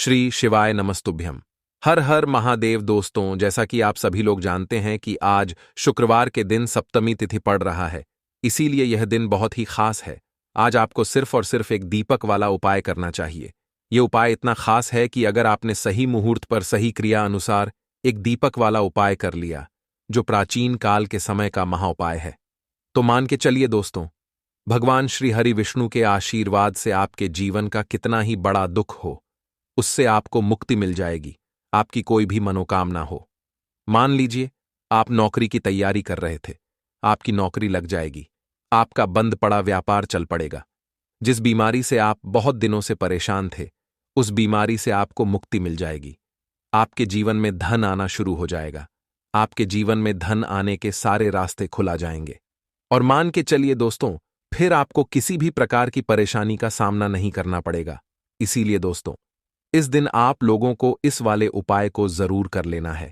श्री शिवाय नमस्तुभ्यम। हर हर महादेव। दोस्तों, जैसा कि आप सभी लोग जानते हैं कि आज शुक्रवार के दिन सप्तमी तिथि पड़ रहा है, इसीलिए यह दिन बहुत ही खास है। आज आपको सिर्फ और सिर्फ एक दीपक वाला उपाय करना चाहिए। ये उपाय इतना खास है कि अगर आपने सही मुहूर्त पर सही क्रिया अनुसार एक दीपक वाला उपाय कर लिया, जो प्राचीन काल के समय का महाउपाय है, तो मान के चलिए दोस्तों, भगवान श्री हरि विष्णु के आशीर्वाद से आपके जीवन का कितना ही बड़ा दुख हो, उससे आपको मुक्ति मिल जाएगी। आपकी कोई भी मनोकामना हो, मान लीजिए आप नौकरी की तैयारी कर रहे थे, आपकी नौकरी लग जाएगी। आपका बंद पड़ा व्यापार चल पड़ेगा। जिस बीमारी से आप बहुत दिनों से परेशान थे, उस बीमारी से आपको मुक्ति मिल जाएगी। आपके जीवन में धन आना शुरू हो जाएगा। आपके जीवन में धन आने के सारे रास्ते खुला जाएंगे। और मान के चलिए दोस्तों, फिर आपको किसी भी प्रकार की परेशानी का सामना नहीं करना पड़ेगा। इसीलिए दोस्तों, इस दिन आप लोगों को इस वाले उपाय को जरूर कर लेना है।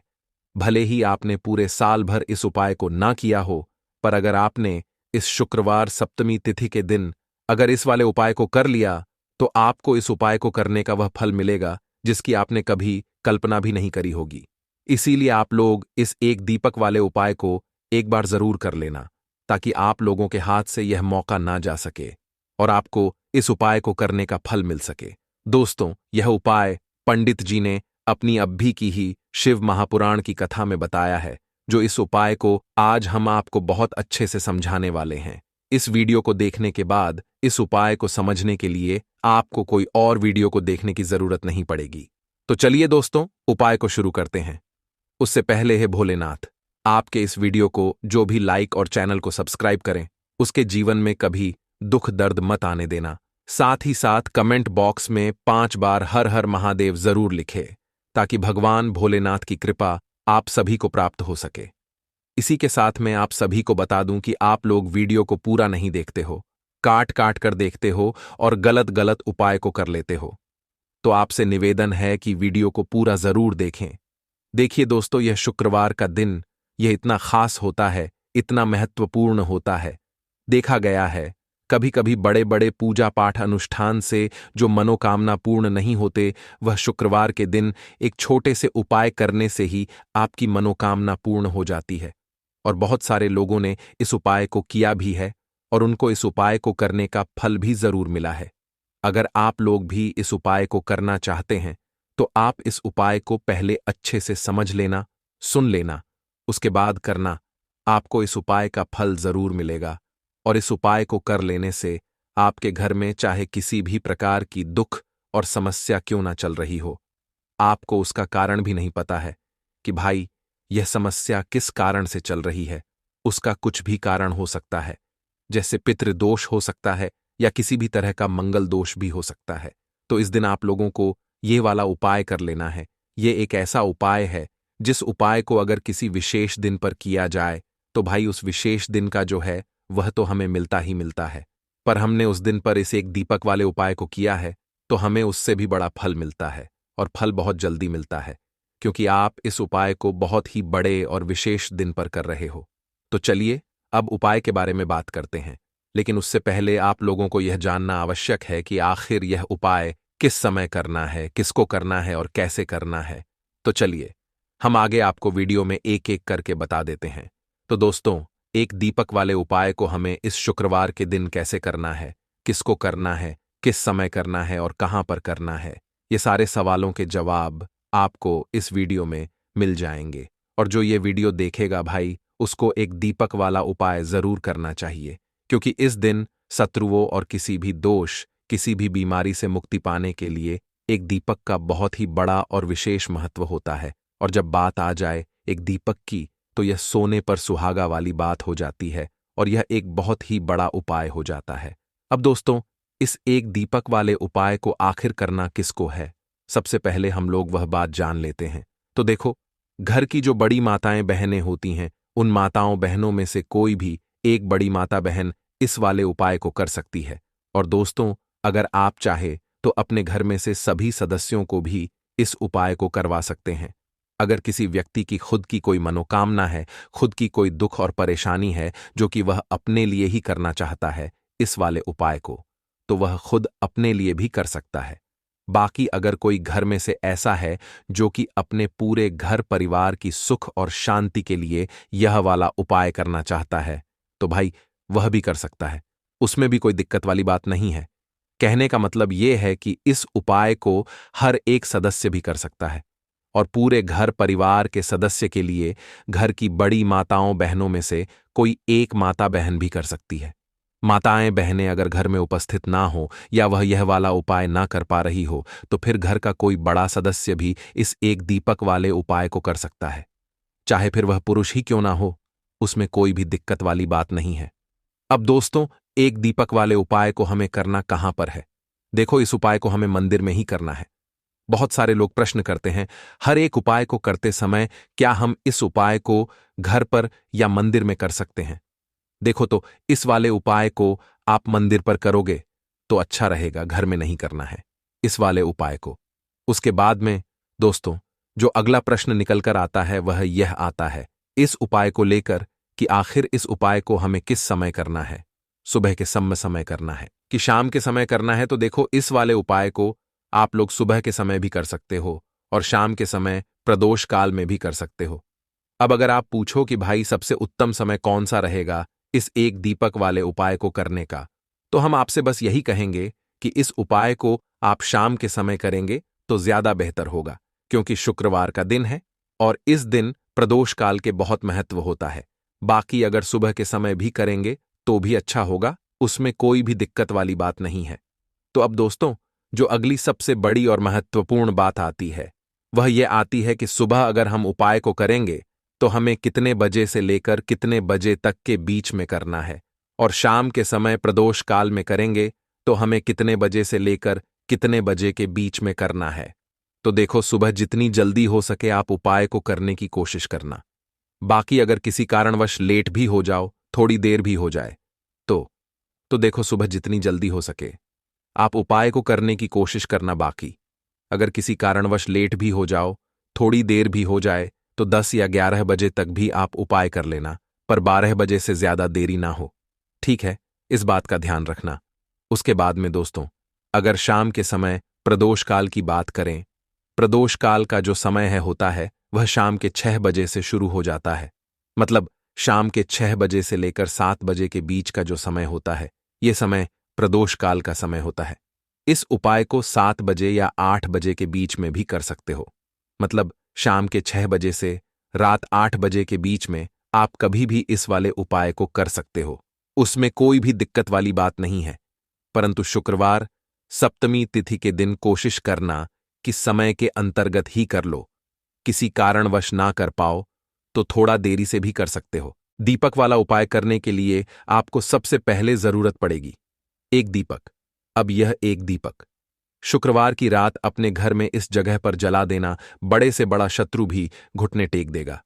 भले ही आपने पूरे साल भर इस उपाय को ना किया हो, पर अगर आपने इस शुक्रवार सप्तमी तिथि के दिन अगर इस वाले उपाय को कर लिया, तो आपको इस उपाय को करने का वह फल मिलेगा जिसकी आपने कभी कल्पना भी नहीं करी होगी। इसीलिए आप लोग इस एक दीपक वाले उपाय को एक बार जरूर कर लेना, ताकि आप लोगों के हाथ से यह मौका ना जा सके और आपको इस उपाय को करने का फल मिल सके। दोस्तों, यह उपाय पंडित जी ने अपनी अभी की ही शिव महापुराण की कथा में बताया है, जो इस उपाय को आज हम आपको बहुत अच्छे से समझाने वाले हैं। इस वीडियो को देखने के बाद इस उपाय को समझने के लिए आपको कोई और वीडियो को देखने की जरूरत नहीं पड़ेगी। तो चलिए दोस्तों, उपाय को शुरू करते हैं। उससे पहले है भोलेनाथ, आपके इस वीडियो को जो भी लाइक और चैनल को सब्सक्राइब करें, उसके जीवन में कभी दुख दर्द मत आने देना। साथ ही साथ कमेंट बॉक्स में 5 बार हर हर महादेव जरूर लिखे, ताकि भगवान भोलेनाथ की कृपा आप सभी को प्राप्त हो सके। इसी के साथ मैं आप सभी को बता दूं कि आप लोग वीडियो को पूरा नहीं देखते हो, काट काट कर देखते हो और गलत गलत उपाय को कर लेते हो। तो आपसे निवेदन है कि वीडियो को पूरा जरूर देखें। देखिए दोस्तों, यह शुक्रवार का दिन यह इतना खास होता है, इतना महत्वपूर्ण होता है। देखा गया है, कभी कभी बड़े बड़े पूजा पाठ अनुष्ठान से जो मनोकामना पूर्ण नहीं होते, वह शुक्रवार के दिन एक छोटे से उपाय करने से ही आपकी मनोकामना पूर्ण हो जाती है। और बहुत सारे लोगों ने इस उपाय को किया भी है और उनको इस उपाय को करने का फल भी जरूर मिला है। अगर आप लोग भी इस उपाय को करना चाहते हैं, तो आप इस उपाय को पहले अच्छे से समझ लेना, सुन लेना, उसके बाद करना। आपको इस उपाय का फल जरूर मिलेगा। और इस उपाय को कर लेने से आपके घर में चाहे किसी भी प्रकार की दुख और समस्या क्यों ना चल रही हो, आपको उसका कारण भी नहीं पता है कि भाई यह समस्या किस कारण से चल रही है। उसका कुछ भी कारण हो सकता है, जैसे पितृदोष हो सकता है या किसी भी तरह का मंगल दोष भी हो सकता है। तो इस दिन आप लोगों को ये वाला उपाय कर लेना है। ये एक ऐसा उपाय है जिस उपाय को अगर किसी विशेष दिन पर किया जाए, तो भाई उस विशेष दिन का जो है वह तो हमें मिलता ही मिलता है। पर हमने उस दिन पर इस एक दीपक वाले उपाय को किया है, तो हमें उससे भी बड़ा फल मिलता है, और फल बहुत जल्दी मिलता है, क्योंकि आप इस उपाय को बहुत ही बड़े और विशेष दिन पर कर रहे हो। तो चलिए अब उपाय के बारे में बात करते हैं। लेकिन उससे पहले आप लोगों को यह जानना आवश्यक है कि आखिर यह उपाय किस समय करना है, किसको करना है और कैसे करना है। तो चलिए हम आगे आपको वीडियो में एक एक करके बता देते हैं। तो दोस्तों, एक दीपक वाले उपाय को हमें इस शुक्रवार के दिन कैसे करना है, किसको करना है, किस समय करना है और कहां पर करना है, ये सारे सवालों के जवाब आपको इस वीडियो में मिल जाएंगे। और जो ये वीडियो देखेगा भाई, उसको एक दीपक वाला उपाय जरूर करना चाहिए, क्योंकि इस दिन शत्रुओं और किसी भी दोष, किसी भी बीमारी से मुक्ति पाने के लिए एक दीपक का बहुत ही बड़ा और विशेष महत्व होता है। और जब बात आ जाए एक दीपक की, तो यह सोने पर सुहागा वाली बात हो जाती है और यह एक बहुत ही बड़ा उपाय हो जाता है। अब दोस्तों, इस एक दीपक वाले उपाय को आखिर करना किसको है, सबसे पहले हम लोग वह बात जान लेते हैं। तो देखो, घर की जो बड़ी माताएं बहनें होती हैं, उन माताओं बहनों में से कोई भी एक बड़ी माता बहन इस वाले उपाय को कर सकती है। और दोस्तों, अगर आप चाहे तो अपने घर में से सभी सदस्यों को भी इस उपाय को करवा सकते हैं। अगर किसी व्यक्ति की खुद की कोई मनोकामना है, खुद की कोई दुख और परेशानी है जो कि वह अपने लिए ही करना चाहता है इस वाले उपाय को, तो वह खुद अपने लिए भी कर सकता है। बाकी अगर कोई घर में से ऐसा है जो कि अपने पूरे घर परिवार की सुख और शांति के लिए यह वाला उपाय करना चाहता है, तो भाई वह भी कर सकता है। उसमें भी कोई दिक्कत वाली बात नहीं है। कहने का मतलब यह है कि इस उपाय को हर एक सदस्य भी कर सकता है और पूरे घर परिवार के सदस्य के लिए घर की बड़ी माताओं बहनों में से कोई एक माता बहन भी कर सकती है। माताएं बहनें अगर घर में उपस्थित ना हो या वह यह वाला उपाय ना कर पा रही हो तो फिर घर का कोई बड़ा सदस्य भी इस एक दीपक वाले उपाय को कर सकता है, चाहे फिर वह पुरुष ही क्यों ना हो। उसमें कोई भी दिक्कत वाली बात नहीं है। अब दोस्तों, एक दीपक वाले उपाय को हमें करना कहां पर है? देखो, इस उपाय को हमें मंदिर में ही करना है। बहुत सारे लोग प्रश्न करते हैं, हर एक उपाय को करते समय क्या हम इस उपाय को घर पर या मंदिर में कर सकते हैं? देखो, तो इस वाले उपाय को आप मंदिर पर करोगे तो अच्छा रहेगा, घर में नहीं करना है इस वाले उपाय को। उसके बाद में दोस्तों, जो अगला प्रश्न निकलकर आता है वह यह आता है इस उपाय को लेकर कि आखिर इस उपाय को हमें किस समय करना है? सुबह के समय करना है कि शाम के समय करना है? तो देखो, इस वाले उपाय को आप लोग सुबह के समय भी कर सकते हो और शाम के समय प्रदोष काल में भी कर सकते हो। अब अगर आप पूछो कि भाई सबसे उत्तम समय कौन सा रहेगा इस एक दीपक वाले उपाय को करने का, तो हम आपसे बस यही कहेंगे कि इस उपाय को आप शाम के समय करेंगे तो ज्यादा बेहतर होगा, क्योंकि शुक्रवार का दिन है और इस दिन प्रदोष काल के बहुत महत्व होता है। बाकी अगर सुबह के समय भी करेंगे तो भी अच्छा होगा, उसमें कोई भी दिक्कत वाली बात नहीं है। तो अब दोस्तों, जो अगली सबसे बड़ी और महत्वपूर्ण बात आती है वह यह आती है कि सुबह अगर हम उपाय को करेंगे तो हमें कितने बजे से लेकर कितने बजे तक के बीच में करना है, और शाम के समय प्रदोष काल में करेंगे तो हमें कितने बजे से लेकर कितने बजे के बीच में करना है। तो देखो, सुबह जितनी जल्दी हो सके आप उपाय को करने की कोशिश करना। बाकी अगर किसी कारणवश लेट भी हो जाओ, थोड़ी देर भी हो जाए, तो देखो, सुबह जितनी जल्दी हो सके आप उपाय को करने की कोशिश करना। बाकी अगर किसी कारणवश लेट भी हो जाओ, थोड़ी देर भी हो जाए, तो 10 या 11 बजे तक भी आप उपाय कर लेना, पर 12 बजे से ज्यादा देरी ना हो। ठीक है, इस बात का ध्यान रखना। उसके बाद में दोस्तों, अगर शाम के समय प्रदोष काल की बात करें, प्रदोष काल का जो समय होता है वह शाम के 6 बजे से शुरू हो जाता है। मतलब शाम के 6 बजे से लेकर 7 बजे के बीच का जो समय होता है, यह समय प्रदोष काल का समय होता है। इस उपाय को 7 बजे या 8 बजे के बीच में भी कर सकते हो। मतलब शाम के 6 बजे से रात 8 बजे के बीच में आप कभी भी इस वाले उपाय को कर सकते हो, उसमें कोई भी दिक्कत वाली बात नहीं है। परंतु शुक्रवार सप्तमी तिथि के दिन कोशिश करना कि समय के अंतर्गत ही कर लो। किसी कारणवश ना कर पाओ तो थोड़ा देरी से भी कर सकते हो। दीपक वाला उपाय करने के लिए आपको सबसे पहले जरूरत पड़ेगी एक दीपक। अब यह एक दीपक शुक्रवार की रात अपने घर में इस जगह पर जला देना, बड़े से बड़ा शत्रु भी घुटने टेक देगा।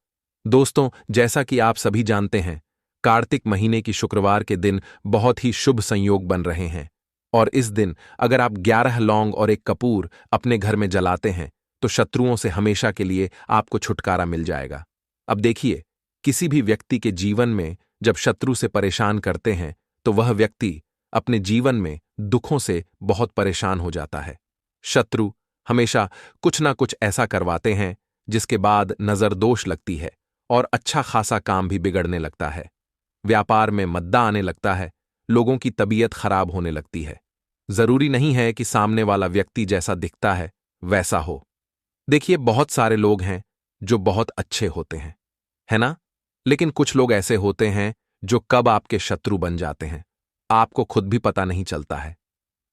दोस्तों, जैसा कि आप सभी जानते हैं, कार्तिक महीने की शुक्रवार के दिन बहुत ही शुभ संयोग बन रहे हैं और इस दिन अगर आप 11 लौंग और एक कपूर अपने घर में जलाते हैं तो शत्रुओं से हमेशा के लिए आपको छुटकारा मिल जाएगा। अब देखिए, किसी भी व्यक्ति के जीवन में जब शत्रु से परेशान करते हैं तो वह व्यक्ति अपने जीवन में दुखों से बहुत परेशान हो जाता है। शत्रु हमेशा कुछ ना कुछ ऐसा करवाते हैं जिसके बाद नजर दोष लगती है और अच्छा खासा काम भी बिगड़ने लगता है। व्यापार में मद्दा आने लगता है, लोगों की तबीयत खराब होने लगती है। जरूरी नहीं है कि सामने वाला व्यक्ति जैसा दिखता है वैसा हो। देखिए, बहुत सारे लोग हैं जो बहुत अच्छे होते हैं, है ना? लेकिन कुछ लोग ऐसे होते हैं जो कब आपके शत्रु बन जाते हैं आपको खुद भी पता नहीं चलता है।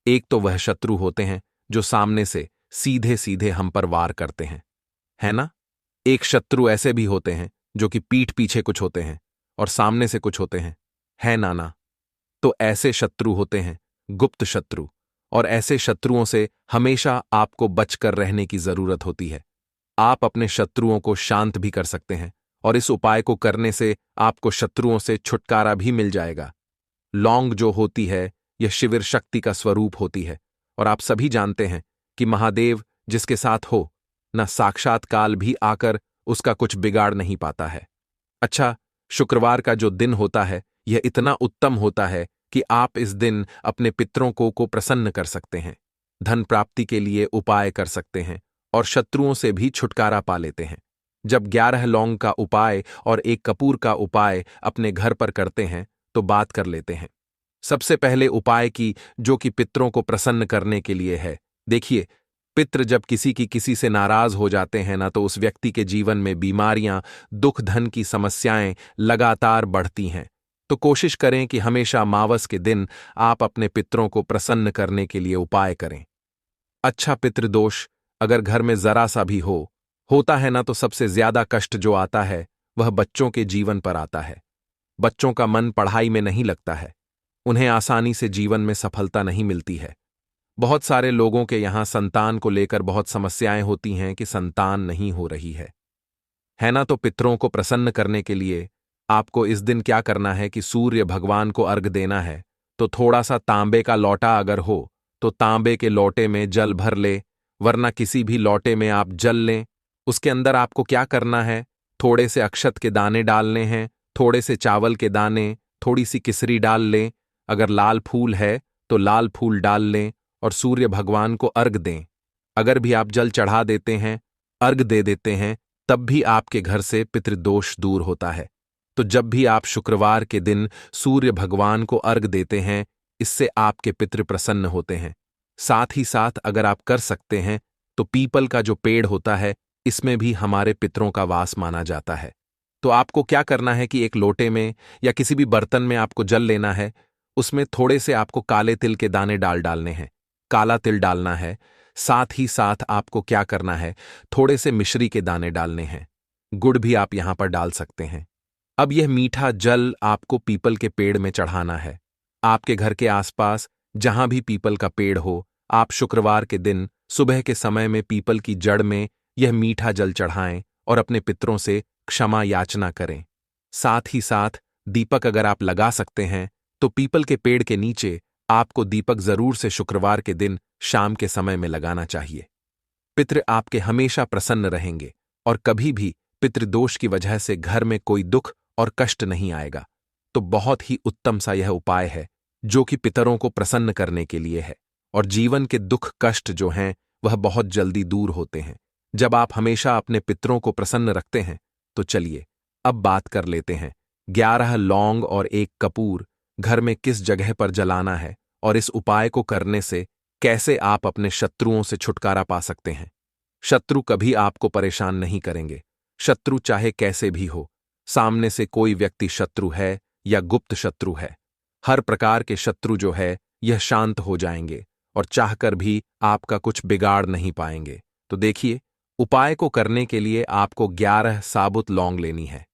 एक तो वह शत्रु होते हैं जो सामने से सीधे सीधे हम पर वार करते हैं, है ना? एक शत्रु ऐसे भी होते हैं जो कि पीठ पीछे कुछ होते हैं और सामने से कुछ होते हैं, है नाना? तो ऐसे शत्रु होते हैं गुप्त शत्रु, और ऐसे शत्रुओं से हमेशा आपको बचकर रहने की जरूरत होती है। आप अपने शत्रुओं को शांत भी कर सकते हैं और इस उपाय को करने से आपको शत्रुओं से छुटकारा भी मिल जाएगा। लौंग जो होती है यह शिविर शक्ति का स्वरूप होती है और आप सभी जानते हैं कि महादेव जिसके साथ हो न साक्षात काल भी आकर उसका कुछ बिगाड़ नहीं पाता है। अच्छा, शुक्रवार का जो दिन होता है यह इतना उत्तम होता है कि आप इस दिन अपने पितरों को प्रसन्न कर सकते हैं। धन प्राप्ति के लिए उपाय कर सकते हैं और शत्रुओं से भी छुटकारा पा लेते हैं। जब 11 लौंग का उपाय और 1 कपूर का उपाय अपने घर पर करते हैं तो बात कर लेते हैं। सबसे पहले उपाय की, जो कि पितरों को प्रसन्न करने के लिए है। देखिए, पितृ जब किसी से नाराज हो जाते हैं ना, तो उस व्यक्ति के जीवन में बीमारियां, दुख, धन की समस्याएं लगातार बढ़ती हैं। तो कोशिश करें कि हमेशा अमावस के दिन आप अपने पितरों को प्रसन्न करने के लिए उपाय करें। अच्छा, पितृदोष अगर घर में जरा सा भी होता है ना, तो सबसे ज्यादा कष्ट जो आता है वह बच्चों के जीवन पर आता है। बच्चों का मन पढ़ाई में नहीं लगता है, उन्हें आसानी से जीवन में सफलता नहीं मिलती है। बहुत सारे लोगों के यहां संतान को लेकर बहुत समस्याएं होती हैं कि संतान नहीं हो रही है ना। तो पितरों को प्रसन्न करने के लिए आपको इस दिन क्या करना है कि सूर्य भगवान को अर्घ देना है। तो थोड़ा सा तांबे का लोटा अगर हो तो तांबे के लोटे में जल भर ले, वरना किसी भी लोटे में आप जल लें। उसके अंदर आपको क्या करना है, थोड़े से अक्षत के दाने डालने हैं, थोड़े से चावल के दाने, थोड़ी सी किसरी डाल लें। अगर लाल फूल है तो लाल फूल डाल लें और सूर्य भगवान को अर्घ दें। अगर भी आप जल चढ़ा देते हैं, अर्घ दे देते हैं, तब भी आपके घर से पितृदोष दूर होता है। तो जब भी आप शुक्रवार के दिन सूर्य भगवान को अर्घ देते हैं, इससे आपके पितृ प्रसन्न होते हैं। साथ ही साथ अगर आप कर सकते हैं तो पीपल का जो पेड़ होता है, इसमें भी हमारे पितरों का वास माना जाता है। तो आपको क्या करना है कि एक लोटे में या किसी भी बर्तन में आपको जल लेना है, उसमें थोड़े से आपको काले तिल के दाने डालने हैं, काला तिल डालना है। साथ ही साथ आपको क्या करना है, थोड़े से मिश्री के दाने डालने हैं, गुड़ भी आप यहां पर डाल सकते हैं। अब यह मीठा जल आपको पीपल के पेड़ में चढ़ाना है। आपके घर के आसपास जहां भी पीपल का पेड़ हो, आप शुक्रवार के दिन सुबह के समय में पीपल की जड़ में यह मीठा जल चढ़ाएं और अपने पितरों से क्षमा याचना करें। साथ ही साथ दीपक अगर आप लगा सकते हैं तो पीपल के पेड़ के नीचे आपको दीपक जरूर से शुक्रवार के दिन शाम के समय में लगाना चाहिए। पितृ आपके हमेशा प्रसन्न रहेंगे और कभी भी पितृदोष की वजह से घर में कोई दुख और कष्ट नहीं आएगा। तो बहुत ही उत्तम सा यह उपाय है जो कि पितरों को प्रसन्न करने के लिए है, और जीवन के दुख कष्ट जो हैं वह बहुत जल्दी दूर होते हैं जब आप हमेशा अपने पितरों को प्रसन्न रखते हैं। तो चलिए अब बात कर लेते हैं 11 लौंग और 1 कपूर घर में किस जगह पर जलाना है और इस उपाय को करने से कैसे आप अपने शत्रुओं से छुटकारा पा सकते हैं। शत्रु कभी आपको परेशान नहीं करेंगे, शत्रु चाहे कैसे भी हो। सामने से कोई व्यक्ति शत्रु है या गुप्त शत्रु है, हर प्रकार के शत्रु जो है यह शांत हो जाएंगे और चाहकर भी आपका कुछ बिगाड़ नहीं पाएंगे। तो देखिए, उपाय को करने के लिए आपको 11 साबुत लौंग लेनी है।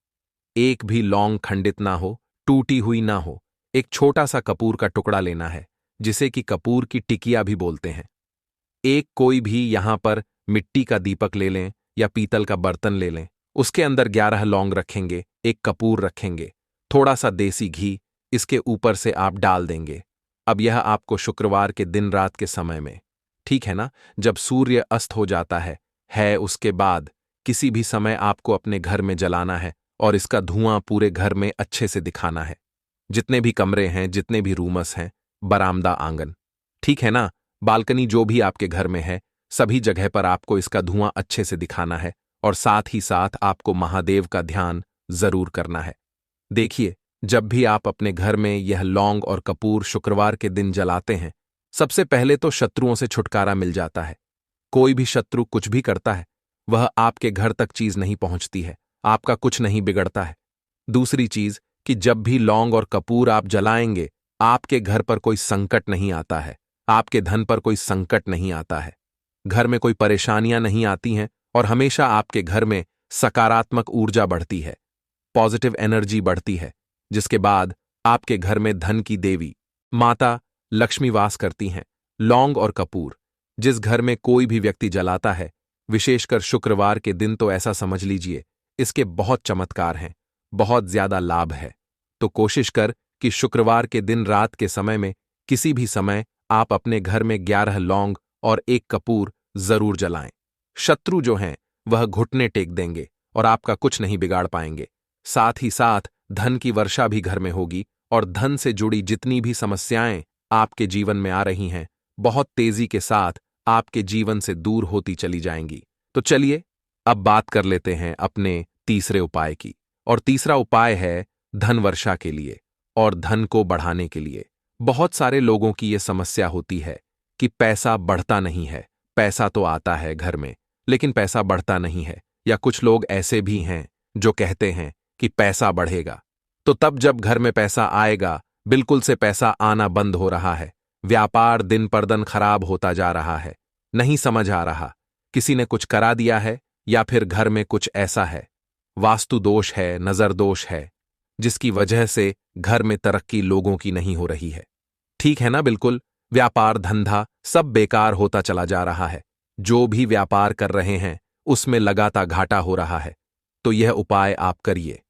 एक भी लौंग खंडित ना हो, टूटी हुई ना हो। एक छोटा सा कपूर का टुकड़ा लेना है, जिसे कि कपूर की टिकिया भी बोलते हैं। एक कोई भी यहां पर मिट्टी का दीपक ले लें या पीतल का बर्तन ले लें, उसके अंदर 11 लौंग रखेंगे, एक कपूर रखेंगे, थोड़ा सा देसी घी इसके ऊपर से आप डाल देंगे। अब यह आपको शुक्रवार के दिन रात के समय में, ठीक है ना, जब सूर्य अस्त हो जाता है उसके बाद किसी भी समय आपको अपने घर में जलाना है और इसका धुआं पूरे घर में अच्छे से दिखाना है। जितने भी कमरे हैं, जितने भी रूमस हैं, बरामदा, आंगन, ठीक है ना, बालकनी, जो भी आपके घर में है, सभी जगह पर आपको इसका धुआं अच्छे से दिखाना है और साथ ही साथ आपको महादेव का ध्यान जरूर करना है। देखिए, जब भी आप अपने घर में यह लौंग और कपूर शुक्रवार के दिन जलाते हैं, सबसे पहले तो शत्रुओं से छुटकारा मिल जाता है। कोई भी शत्रु कुछ भी करता है, वह आपके घर तक चीज नहीं पहुंचती है, आपका कुछ नहीं बिगड़ता है। दूसरी चीज कि जब भी लौंग और कपूर आप जलाएंगे, आपके घर पर कोई संकट नहीं आता है, आपके धन पर कोई संकट नहीं आता है, घर में कोई परेशानियां नहीं आती हैं और हमेशा आपके घर में सकारात्मक ऊर्जा बढ़ती है, पॉजिटिव एनर्जी बढ़ती है, जिसके बाद आपके घर में धन की देवी माता लक्ष्मी वास करती हैं। लौंग और कपूर जिस घर में कोई भी व्यक्ति जलाता है, विशेषकर शुक्रवार के दिन, तो ऐसा समझ लीजिए इसके बहुत चमत्कार हैं, बहुत ज्यादा लाभ है। तो कोशिश कर कि शुक्रवार के दिन रात के समय में किसी भी समय आप अपने घर में 11 लौंग और 1 कपूर जरूर जलाएं। शत्रु जो हैं वह घुटने टेक देंगे और आपका कुछ नहीं बिगाड़ पाएंगे। साथ ही साथ धन की वर्षा भी घर में होगी और धन से जुड़ी जितनी भी समस्याएं आपके जीवन में आ रही हैं बहुत तेजी के साथ आपके जीवन से दूर होती चली जाएंगी। तो चलिए अब बात कर लेते हैं अपने तीसरे उपाय की। और तीसरा उपाय है धन वर्षा के लिए और धन को बढ़ाने के लिए। बहुत सारे लोगों की यह समस्या होती है कि पैसा बढ़ता नहीं है। पैसा तो आता है घर में, लेकिन पैसा बढ़ता नहीं है। या कुछ लोग ऐसे भी हैं जो कहते हैं कि पैसा बढ़ेगा। तो तब जब घर में पैसा आएगा, बिल्कुल से पैसा आना बंद हो रहा है। व्यापार दिन पर दिन खराब होता जा रहा है। नहीं समझ आ रहा, किसी ने कुछ करा दिया है या फिर घर में कुछ ऐसा है, वास्तु दोष है, नजर दोष है, जिसकी वजह से घर में तरक्की लोगों की नहीं हो रही है। ठीक है ना? बिल्कुल व्यापार धंधा सब बेकार होता चला जा रहा है। जो भी व्यापार कर रहे हैं उसमें लगातार घाटा हो रहा है। तो यह उपाय आप करिए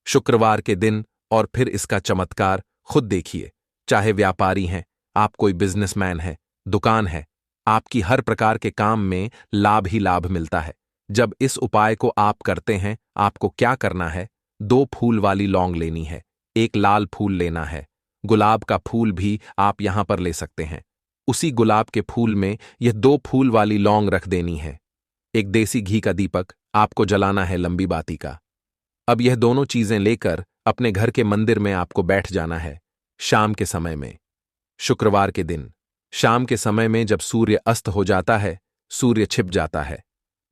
शुक्रवार के दिन और फिर इसका चमत्कार खुद देखिए। चाहे व्यापारी हैं, आप कोई बिजनेसमैन है, दुकान है, आपकी हर प्रकार के काम में लाभ ही लाभ मिलता है। जब इस उपाय को आप करते हैं, आपको क्या करना है? 2 फूल वाली लौंग लेनी है, एक लाल फूल लेना है, गुलाब का फूल भी आप यहां पर ले सकते हैं। उसी गुलाब के फूल में यह 2 फूल वाली लौंग रख देनी है। एक देसी घी का दीपक आपको जलाना है, लंबी बाती का। अब यह दोनों चीजें लेकर अपने घर के मंदिर में आपको बैठ जाना है शाम के समय में। शुक्रवार के दिन शाम के समय में जब सूर्य अस्त हो जाता है, सूर्य छिप जाता है,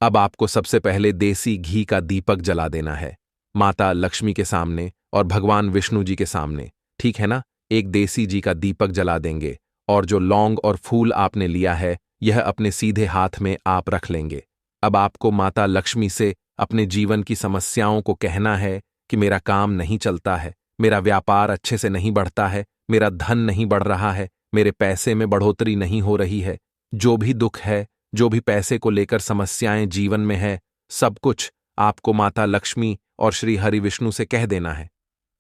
अब आपको सबसे पहले देसी घी का दीपक जला देना है माता लक्ष्मी के सामने और भगवान विष्णु जी के सामने। ठीक है ना? एक देसी घी का दीपक जला देंगे और जो लौंग और फूल आपने लिया है, यह अपने सीधे हाथ में आप रख लेंगे। अब आपको माता लक्ष्मी से अपने जीवन की समस्याओं को कहना है कि मेरा काम नहीं चलता है, मेरा व्यापार अच्छे से नहीं बढ़ता है, मेरा धन नहीं बढ़ रहा है, मेरे पैसे में बढ़ोतरी नहीं हो रही है। जो भी दुख है, जो भी पैसे को लेकर समस्याएं जीवन में है, सब कुछ आपको माता लक्ष्मी और श्री हरि विष्णु से कह देना है।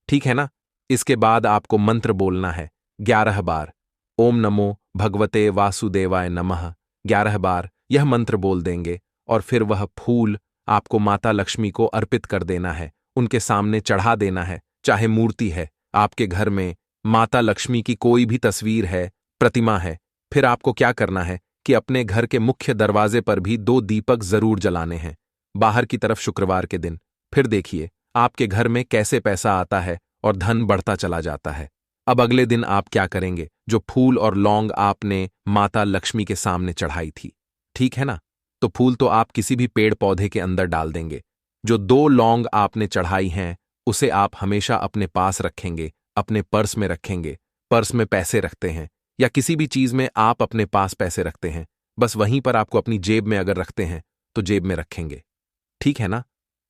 ठीक है ना? इसके बाद आपको मंत्र बोलना है 11 बार। ओम नमो भगवते वासुदेवाय नमः 11 बार यह मंत्र बोल देंगे और फिर वह फूल आपको माता लक्ष्मी को अर्पित कर देना है, उनके सामने चढ़ा देना है। चाहे मूर्ति है आपके घर में, माता लक्ष्मी की कोई भी तस्वीर है, प्रतिमा है, फिर आपको क्या करना है कि अपने घर के मुख्य दरवाजे पर भी 2 दीपक जरूर जलाने हैं बाहर की तरफ शुक्रवार के दिन। फिर देखिए आपके घर में कैसे पैसा आता है और धन बढ़ता चला जाता है। अब अगले दिन आप क्या करेंगे? जो फूल और लौंग आपने माता लक्ष्मी के सामने चढ़ाई थी, ठीक है ना, तो फूल तो आप किसी भी पेड़ पौधे के अंदर डाल देंगे। जो 2 लौंग आपने चढ़ाई हैं उसे आप हमेशा अपने पास रखेंगे, अपने पर्स में रखेंगे। पर्स में पैसे रखते हैं या किसी भी चीज में आप अपने पास पैसे रखते हैं, बस वहीं पर आपको अपनी जेब में अगर रखते हैं तो जेब में रखेंगे। ठीक है ना?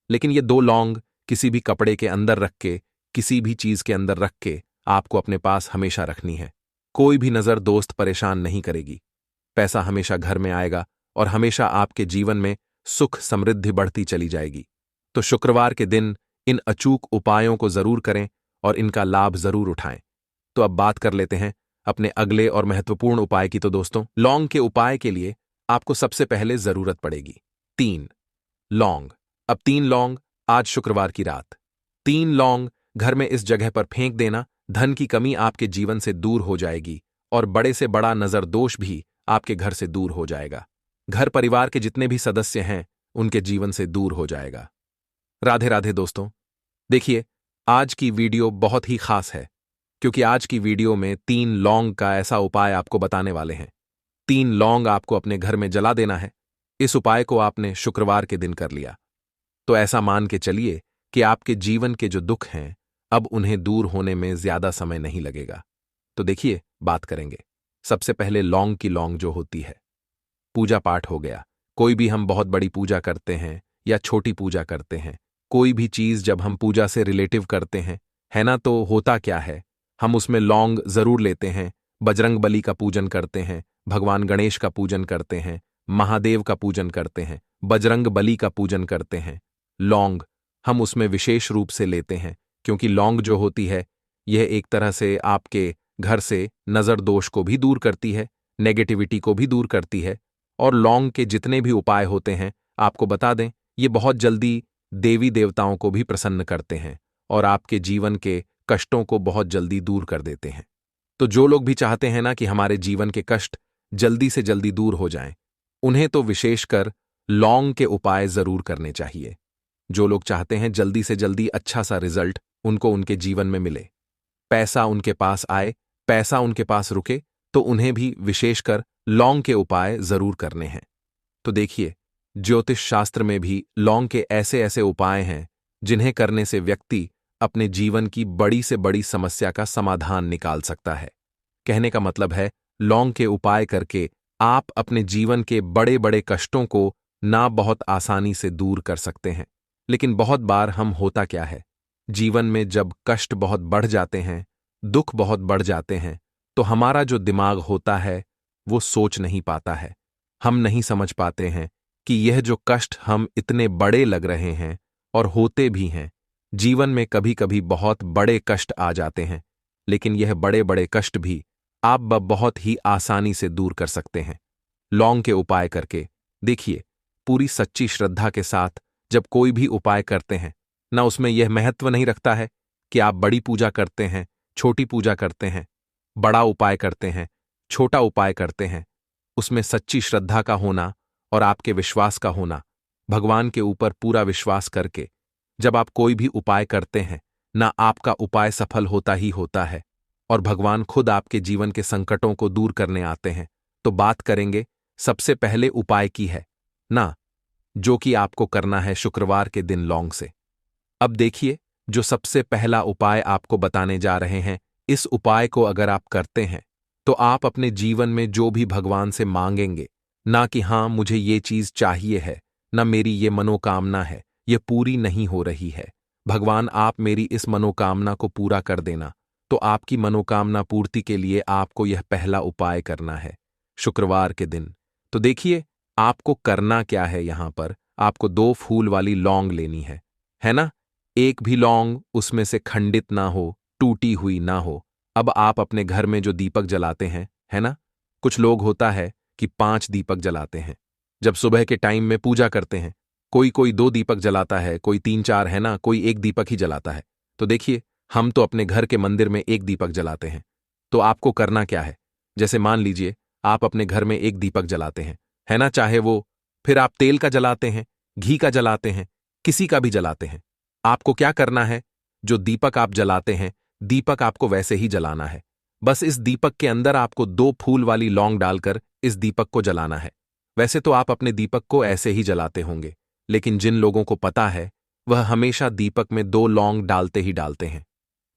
लेकिन ये 2 लौंग किसी भी कपड़े के अंदर रख के, किसी भी चीज के अंदर रख के आपको अपने पास हमेशा रखनी है। कोई भी नजर दोस्त परेशान नहीं करेगी। पैसा हमेशा घर में आएगा और हमेशा आपके जीवन में सुख समृद्धि बढ़ती चली जाएगी। तो शुक्रवार के दिन इन अचूक उपायों को जरूर करें और इनका लाभ जरूर उठाएं। तो अब बात कर लेते हैं अपने अगले और महत्वपूर्ण उपाय की। तो दोस्तों, लौंग के उपाय के लिए आपको सबसे पहले जरूरत पड़ेगी 3 लौंग। अब 3 लौंग आज शुक्रवार की रात 3 लौंग घर में इस जगह पर फेंक देना। धन की कमी आपके जीवन से दूर हो जाएगी और बड़े से बड़ा नजर दोष भी आपके घर से दूर हो जाएगा। घर परिवार के जितने भी सदस्य हैं उनके जीवन से दूर हो जाएगा। राधे राधे दोस्तों। देखिए आज की वीडियो बहुत ही खास है क्योंकि आज की वीडियो में 3 लौंग का ऐसा उपाय आपको बताने वाले हैं। 3 लौंग आपको अपने घर में जला देना है। इस उपाय को आपने शुक्रवार के दिन कर लिया तो ऐसा मान के चलिए कि आपके जीवन के जो दुख हैं अब उन्हें दूर होने में ज्यादा समय नहीं लगेगा। तो देखिए बात करेंगे। सबसे पहले लौंग की लौंग जो होती है, पूजा पाठ हो गया। कोई भी हम बहुत बड़ी पूजा करते हैं या छोटी पूजा करते हैं, कोई भी चीज जब हम पूजा से रिलेटिव करते हैं, है ना, तो होता क्या है, हम उसमें लौंग जरूर लेते हैं। बजरंग बली का पूजन करते हैं, भगवान गणेश का पूजन करते हैं, महादेव का पूजन करते हैं, बजरंग बली का पूजन करते हैं। लौंग हम उसमें विशेष रूप से लेते हैं क्योंकि लौंग जो होती है यह एक तरह से आपके घर से नजर दोष को भी दूर करती है, नेगेटिविटी को भी दूर करती है। और लौंग के जितने भी उपाय होते हैं आपको बता दें, ये बहुत जल्दी देवी देवताओं को भी प्रसन्न करते हैं और आपके जीवन के कष्टों को बहुत जल्दी दूर कर देते हैं। तो जो लोग भी चाहते हैं ना कि हमारे जीवन के कष्ट जल्दी से जल्दी दूर हो जाएं, उन्हें तो विशेषकर लौंग के उपाय जरूर करने चाहिए। जो लोग चाहते हैं जल्दी से जल्दी अच्छा सा रिजल्ट उनको उनके जीवन में मिले, पैसा उनके पास आए, पैसा उनके पास रुके, तो उन्हें भी विशेषकर लौंग के उपाय जरूर करने हैं। तो देखिए, ज्योतिष शास्त्र में भी लौंग के ऐसे ऐसे उपाय हैं जिन्हें करने से व्यक्ति अपने जीवन की बड़ी से बड़ी समस्या का समाधान निकाल सकता है। कहने का मतलब है, लौंग के उपाय करके आप अपने जीवन के बड़े बड़े कष्टों को ना बहुत आसानी से दूर कर सकते हैं। लेकिन बहुत बार हम होता क्या है, जीवन में जब कष्ट बहुत बढ़ जाते हैं, दुख बहुत बढ़ जाते हैं, तो हमारा जो दिमाग होता है वो सोच नहीं पाता है। हम नहीं समझ पाते हैं कि यह जो कष्ट हम इतने बड़े लग रहे हैं और होते भी हैं, जीवन में कभी कभी बहुत बड़े कष्ट आ जाते हैं, लेकिन यह बड़े बड़े कष्ट भी आप बहुत ही आसानी से दूर कर सकते हैं लौंग के उपाय करके। देखिए, पूरी सच्ची श्रद्धा के साथ जब कोई भी उपाय करते हैं ना, उसमें यह महत्व नहीं रखता है कि आप बड़ी पूजा करते हैं, छोटी पूजा करते हैं, बड़ा उपाय करते हैं, छोटा उपाय करते हैं। उसमें सच्ची श्रद्धा का होना और आपके विश्वास का होना, भगवान के ऊपर पूरा विश्वास करके जब आप कोई भी उपाय करते हैं ना, आपका उपाय सफल होता ही होता है और भगवान खुद आपके जीवन के संकटों को दूर करने आते हैं। तो बात करेंगे सबसे पहले उपाय की है ना, जो कि आपको करना है शुक्रवार के दिन लौंग से। अब देखिए, जो सबसे पहला उपाय आपको बताने जा रहे हैं, इस उपाय को अगर आप करते हैं तो आप अपने जीवन में जो भी भगवान से मांगेंगे, ना कि हाँ मुझे ये चीज चाहिए है, ना मेरी ये मनोकामना है, ये पूरी नहीं हो रही है, भगवान आप मेरी इस मनोकामना को पूरा कर देना, तो आपकी मनोकामना पूर्ति के लिए आपको यह पहला उपाय करना है शुक्रवार के दिन। तो देखिए, आपको करना क्या है, यहां पर आपको 2 फूल वाली लौंग लेनी है ना। एक भी लौंग उसमें से खंडित ना हो, टूटी हुई ना हो। अब आप अपने घर में जो दीपक जलाते हैं, है ना, कुछ लोग होता है कि 5 दीपक जलाते हैं जब सुबह के टाइम में पूजा करते हैं। कोई 2 दीपक जलाता है, कोई 3-4, है ना, कोई 1 दीपक ही जलाता है। तो देखिए, हम तो अपने घर के मंदिर में 1 दीपक जलाते हैं। तो आपको करना क्या है, जैसे मान लीजिए आप अपने घर में 1 दीपक जलाते हैं, है ना, चाहे वो फिर आप तेल का जलाते हैं, घी का जलाते हैं, किसी का भी जलाते हैं। आपको क्या करना है, जो दीपक आप जलाते हैं, दीपक आपको वैसे ही जलाना है। बस इस दीपक के अंदर आपको 2 फूल वाली लौंग डालकर इस दीपक को जलाना है। वैसे तो आप अपने दीपक को ऐसे ही जलाते होंगे, लेकिन जिन लोगों को पता है वह हमेशा दीपक में 2 लौंग डालते ही डालते हैं।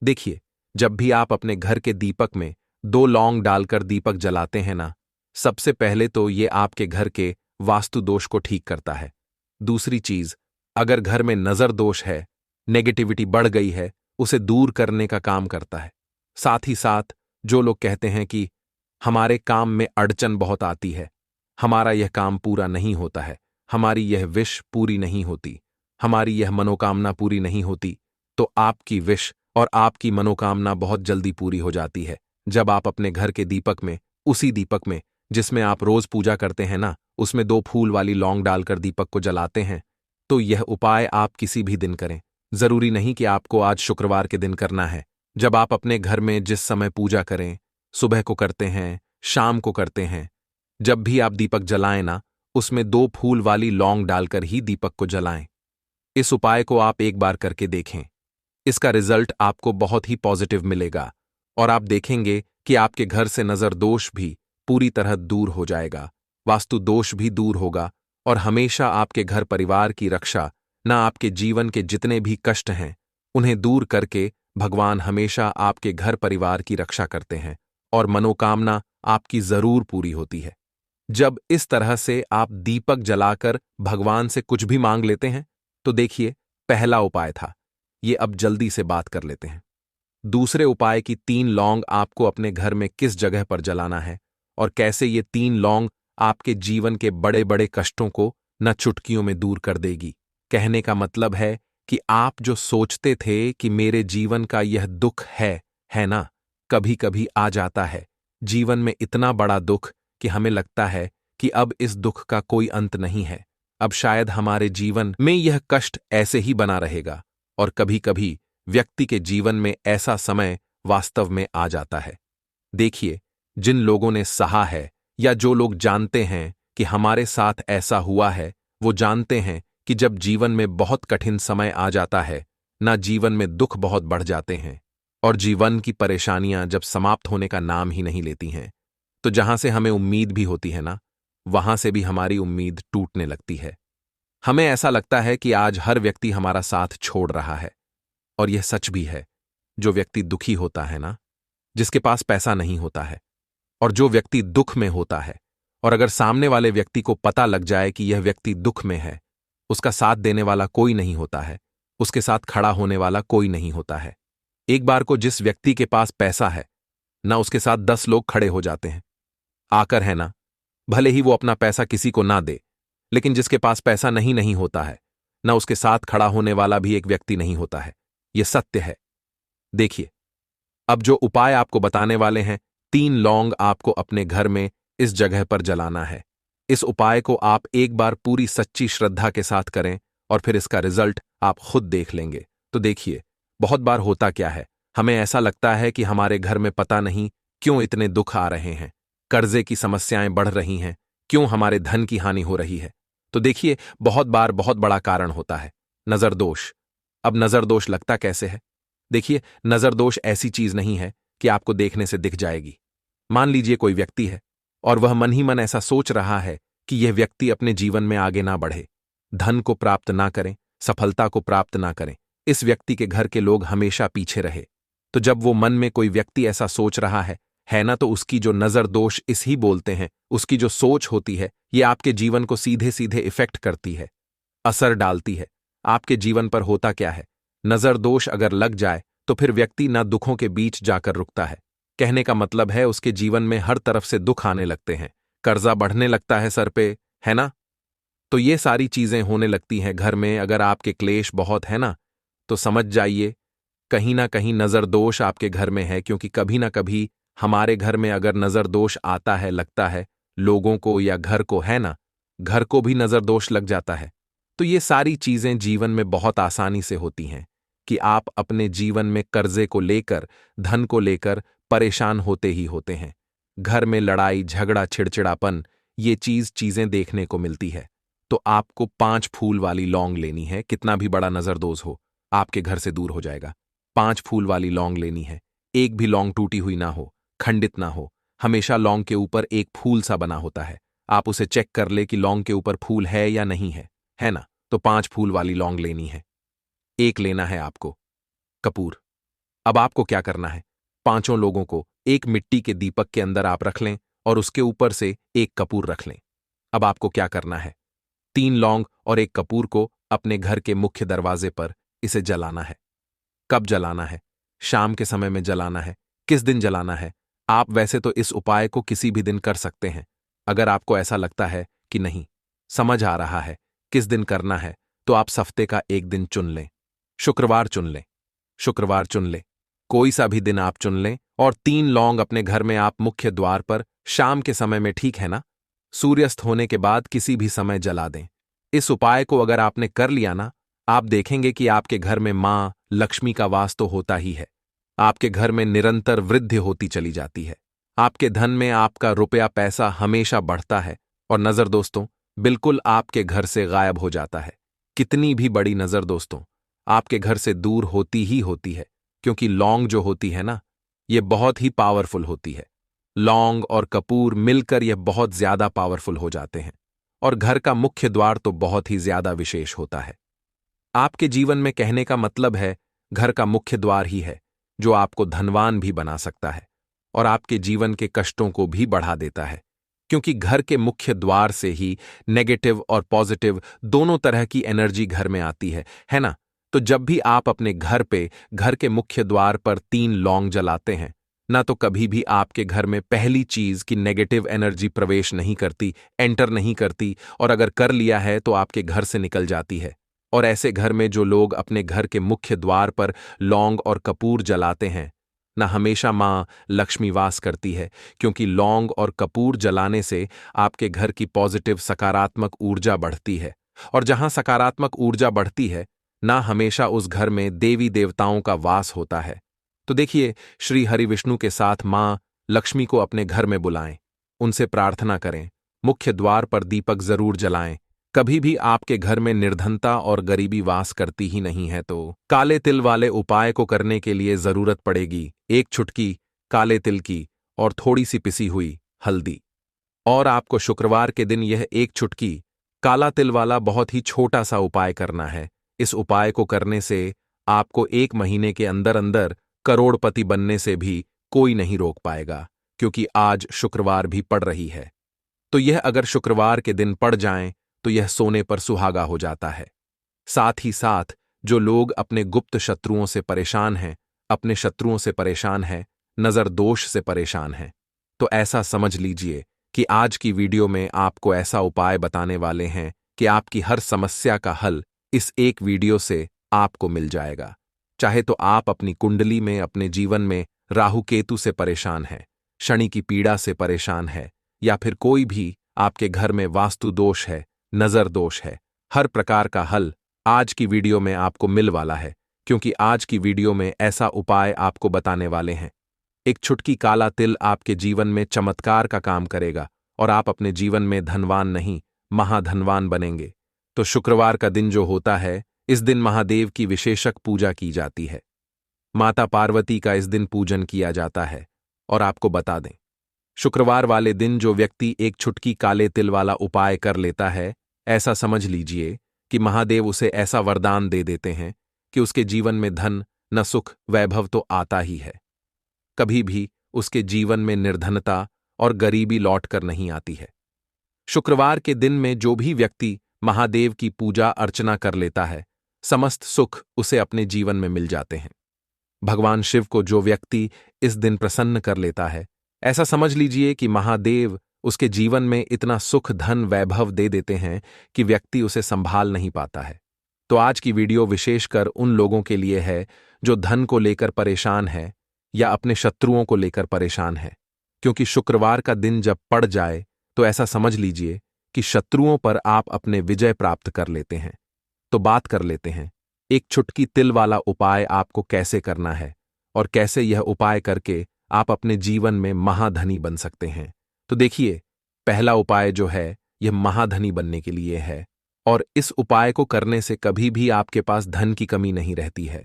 देखिए, जब भी आप अपने घर के दीपक में 2 लौंग डालकर दीपक जलाते हैं ना, सबसे पहले तो ये आपके घर के वास्तु दोष को ठीक करता है। दूसरी चीज, अगर घर में नजर दोष है, नेगेटिविटी बढ़ गई है, उसे दूर करने का काम करता है। साथ ही साथ जो लोग कहते हैं कि हमारे काम में अड़चन बहुत आती है, हमारा यह काम पूरा नहीं होता है, हमारी यह विश पूरी नहीं होती, हमारी यह मनोकामना पूरी नहीं होती, तो आपकी विश और आपकी मनोकामना बहुत जल्दी पूरी हो जाती है जब आप अपने घर के दीपक में, उसी दीपक में जिसमें आप रोज पूजा करते हैं ना, उसमें 2 फूल वाली लौंग डालकर दीपक को जलाते हैं। तो यह उपाय आप किसी भी दिन करें, जरूरी नहीं कि आपको आज शुक्रवार के दिन करना है। जब आप अपने घर में जिस समय पूजा करें, सुबह को करते हैं, शाम को करते हैं, जब भी आप दीपक जलाएं ना, उसमें 2 फूल वाली लौंग डालकर ही दीपक को जलाएं। इस उपाय को आप एक बार करके देखें, इसका रिजल्ट आपको बहुत ही पॉजिटिव मिलेगा और आप देखेंगे कि आपके घर से नजर दोष भी पूरी तरह दूर हो जाएगा, वास्तु दोष भी दूर होगा और हमेशा आपके घर परिवार की रक्षा, ना आपके जीवन के जितने भी कष्ट हैं उन्हें दूर करके भगवान हमेशा आपके घर परिवार की रक्षा करते हैं और मनोकामना आपकी जरूर पूरी होती है। जब इस तरह से आप दीपक जलाकर भगवान से कुछ भी मांग लेते हैं, तो देखिए, पहला उपाय था ये। अब जल्दी से बात कर लेते हैं दूसरे उपाय की। 3 लौंग आपको अपने घर में किस जगह पर जलाना है और कैसे ये 3 लौंग आपके जीवन के बड़े बड़े कष्टों को न चुटकियों में दूर कर देगी। कहने का मतलब है कि आप जो सोचते थे कि मेरे जीवन का यह दुख है ना, कभी कभी आ जाता है जीवन में इतना बड़ा दुख कि हमें लगता है कि अब इस दुख का कोई अंत नहीं है, अब शायद हमारे जीवन में यह कष्ट ऐसे ही बना रहेगा। और कभी कभी व्यक्ति के जीवन में ऐसा समय वास्तव में आ जाता है। देखिए, जिन लोगों ने सहा है या जो लोग जानते हैं कि हमारे साथ ऐसा हुआ है, वो जानते हैं कि जब जीवन में बहुत कठिन समय आ जाता है ना, जीवन में दुख बहुत बढ़ जाते हैं और जीवन की परेशानियां जब समाप्त होने का नाम ही नहीं लेती हैं, तो जहां से हमें उम्मीद भी होती है ना, वहां से भी हमारी उम्मीद टूटने लगती है। हमें ऐसा लगता है कि आज हर व्यक्ति हमारा साथ छोड़ रहा है, और यह सच भी है। जो व्यक्ति दुखी होता है ना, जिसके पास पैसा नहीं होता है, और जो व्यक्ति दुख में होता है, और अगर सामने वाले व्यक्ति को पता लग जाए कि यह व्यक्ति दुख में है, उसका साथ देने वाला कोई नहीं होता है, उसके साथ खड़ा होने वाला कोई नहीं होता है। एक बार को जिस व्यक्ति के पास पैसा है ना, उसके साथ 10 लोग खड़े हो जाते हैं आकर, है ना। भले ही वो अपना पैसा किसी को ना दे, लेकिन जिसके पास पैसा नहीं होता है ना, उसके साथ खड़ा होने वाला भी एक व्यक्ति नहीं होता है। यह सत्य है। देखिए, अब जो उपाय आपको बताने वाले हैं, 3 लौंग आपको अपने घर में इस जगह पर जलाना है। इस उपाय को आप एक बार पूरी सच्ची श्रद्धा के साथ करें और फिर इसका रिजल्ट आप खुद देख लेंगे। तो देखिए, बहुत बार होता क्या है, हमें ऐसा लगता है कि हमारे घर में पता नहीं क्यों इतने दुख आ रहे हैं, कर्जे की समस्याएं बढ़ रही हैं, क्यों हमारे धन की हानि हो रही है। तो देखिए, बहुत बार बहुत बड़ा कारण होता है नजर दोष। अब नजर दोष लगता कैसे है? देखिए, नजर दोष ऐसी चीज नहीं है कि आपको देखने से दिख जाएगी। मान लीजिए कोई व्यक्ति है और वह मन ही मन ऐसा सोच रहा है कि यह व्यक्ति अपने जीवन में आगे ना बढ़े, धन को प्राप्त ना करें, सफलता को प्राप्त ना करें, इस व्यक्ति के घर के लोग हमेशा पीछे रहे। तो जब वो मन में कोई व्यक्ति ऐसा सोच रहा है ना, तो उसकी जो नजर दोष इस ही बोलते हैं, उसकी जो सोच होती है, ये आपके जीवन को सीधे सीधे इफेक्ट करती है, असर डालती है। आपके जीवन पर होता क्या है, नजर दोष अगर लग जाए तो फिर व्यक्ति ना दुखों के बीच जाकर रुकता है। कहने का मतलब है उसके जीवन में हर तरफ से दुख आने लगते हैं, कर्जा बढ़ने लगता है सर पे, है ना। तो ये सारी चीजें होने लगती हैं घर में। अगर आपके क्लेश बहुत है ना, तो समझ जाइए कहीं ना कहीं नजर दोष आपके घर में है, क्योंकि कभी ना कभी हमारे घर में अगर नजर दोष आता है, लगता है लोगों को या घर को, है ना, घर को भी नजर दोष लग जाता है। तो ये सारी चीजें जीवन में बहुत आसानी से होती हैं कि आप अपने जीवन में कर्जे को लेकर, धन को लेकर परेशान होते ही होते हैं। घर में लड़ाई झगड़ा चिड़चिड़ापन, ये चीजें देखने को मिलती है। तो आपको 5 फूल वाली लौंग लेनी है। कितना भी बड़ा नजरदोष हो, आपके घर से दूर हो जाएगा। 5 फूल वाली लौंग लेनी है। एक भी लौंग टूटी हुई ना हो, खंडित ना हो। हमेशा लौंग के ऊपर एक फूल सा बना होता है। आप उसे चेक कर ले कि लौंग के ऊपर फूल है या नहीं है ना। तो 5 फूल वाली लौंग लेनी है। एक लेना है आपको कपूर। अब आपको क्या करना है, 5 लोगों को एक मिट्टी के दीपक के अंदर आप रख लें और उसके ऊपर से एक कपूर रख लें। अब आपको क्या करना है, 3 लौंग और एक कपूर को अपने घर के मुख्य दरवाजे पर इसे जलाना है। कब जलाना है? शाम के समय में जलाना है। किस दिन जलाना है? आप वैसे तो इस उपाय को किसी भी दिन कर सकते हैं। अगर आपको ऐसा लगता है कि नहीं समझ आ रहा है किस दिन करना है, तो आप हफ्ते का एक दिन चुन लें। शुक्रवार चुन लें, शुक्रवार चुन लें, कोई सा भी दिन आप चुन लें और 3 लौंग अपने घर में आप मुख्य द्वार पर शाम के समय में, ठीक है ना, सूर्यास्त होने के बाद किसी भी समय जला दें। इस उपाय को अगर आपने कर लिया ना, आप देखेंगे कि आपके घर में मां लक्ष्मी का वास तो होता ही है। आपके घर में निरंतर वृद्धि होती चली जाती है। आपके धन में आपका रुपया पैसा हमेशा बढ़ता है और नजर दोस्तों बिल्कुल आपके घर से गायब हो जाता है। कितनी भी बड़ी नजर दोस्तों आपके घर से दूर होती ही होती है, क्योंकि लौंग जो होती है ना, ये बहुत ही पावरफुल होती है। लौंग और कपूर मिलकर यह बहुत ज्यादा पावरफुल हो जाते हैं और घर का मुख्य द्वार तो बहुत ही ज्यादा विशेष होता है। आपके जीवन में कहने का मतलब है घर का मुख्य द्वार ही है जो आपको धनवान भी बना सकता है और आपके जीवन के कष्टों को भी बढ़ा देता है, क्योंकि घर के मुख्य द्वार से ही नेगेटिव और पॉजिटिव दोनों तरह की एनर्जी घर में आती है ना। तो जब भी आप अपने घर पे घर के मुख्य द्वार पर 3 लौंग जलाते हैं ना, तो कभी भी आपके घर में पहली चीज की नेगेटिव एनर्जी प्रवेश नहीं करती, एंटर नहीं करती, और अगर कर लिया है तो आपके घर से निकल जाती है। और ऐसे घर में जो लोग अपने घर के मुख्य द्वार पर लौंग और कपूर जलाते हैं ना, हमेशा मां लक्ष्मी वास करती है, क्योंकि लौंग और कपूर जलाने से आपके घर की पॉजिटिव सकारात्मक ऊर्जा बढ़ती है। और जहां सकारात्मक ऊर्जा बढ़ती है ना, हमेशा उस घर में देवी देवताओं का वास होता है। तो देखिए, श्री हरि विष्णु के साथ मां लक्ष्मी को अपने घर में बुलाएं उनसे प्रार्थना करें, मुख्य द्वार पर दीपक जरूर जलाएं। कभी भी आपके घर में निर्धनता और गरीबी वास करती ही नहीं है तो काले तिल वाले उपाय को करने के लिए जरूरत पड़ेगी एक चुटकी काले तिल की और थोड़ी सी पिसी हुई हल्दी। और आपको शुक्रवार के दिन यह एक चुटकी काला तिल वाला बहुत ही छोटा सा उपाय करना है। इस उपाय को करने से आपको 1 महीने के अंदर अंदर करोड़पति बनने से भी कोई नहीं रोक पाएगा, क्योंकि आज शुक्रवार भी पड़ रही है। तो यह अगर शुक्रवार के दिन पड़ जाएं तो यह सोने पर सुहागा हो जाता है। साथ ही साथ जो लोग अपने गुप्त शत्रुओं से परेशान हैं, अपने शत्रुओं से परेशान हैं, नजर दोष से परेशान हैं, तो ऐसा समझ लीजिए कि आज की वीडियो में आपको ऐसा उपाय बताने वाले हैं कि आपकी हर समस्या का हल इस एक वीडियो से आपको मिल जाएगा। चाहे तो आप अपनी कुंडली में, अपने जीवन में राहु केतु से परेशान हैं, शनि की पीड़ा से परेशान है, या फिर कोई भी आपके घर में वास्तु दोष है, नजर दोष है, हर प्रकार का हल आज की वीडियो में आपको मिल वाला है, क्योंकि आज की वीडियो में ऐसा उपाय आपको बताने वाले हैं। एक चुटकी काला तिल आपके जीवन में चमत्कार का काम करेगा और आप अपने जीवन में धनवान नहीं, महाधनवान बनेंगे। तो शुक्रवार का दिन जो होता है, इस दिन महादेव की विशेषक पूजा की जाती है। माता पार्वती का इस दिन पूजन किया जाता है। और आपको बता दें, शुक्रवार वाले दिन जो व्यक्ति एक चुटकी काले तिल वाला उपाय कर लेता है, ऐसा समझ लीजिए कि महादेव उसे ऐसा वरदान दे देते हैं कि उसके जीवन में धन न सुख वैभव तो आता ही है, कभी भी उसके जीवन में निर्धनता और गरीबी लौट कर नहीं आती है। शुक्रवार के दिन में जो भी व्यक्ति महादेव की पूजा अर्चना कर लेता है, समस्त सुख उसे अपने जीवन में मिल जाते हैं। भगवान शिव को जो व्यक्ति इस दिन प्रसन्न कर लेता है, ऐसा समझ लीजिए कि महादेव उसके जीवन में इतना सुख धन वैभव दे देते हैं कि व्यक्ति उसे संभाल नहीं पाता है। तो आज की वीडियो विशेषकर उन लोगों के लिए है जो धन को लेकर परेशान है या अपने शत्रुओं को लेकर परेशान है, क्योंकि शुक्रवार का दिन जब पड़ जाए तो ऐसा समझ लीजिए कि शत्रुओं पर आप अपने विजय प्राप्त कर लेते हैं। तो बात कर लेते हैं एक चुटकी तिल वाला उपाय आपको कैसे करना है और कैसे यह उपाय करके आप अपने जीवन में महाधनी बन सकते हैं। तो देखिए, पहला उपाय जो है यह महाधनी बनने के लिए है, और इस उपाय को करने से कभी भी आपके पास धन की कमी नहीं रहती है।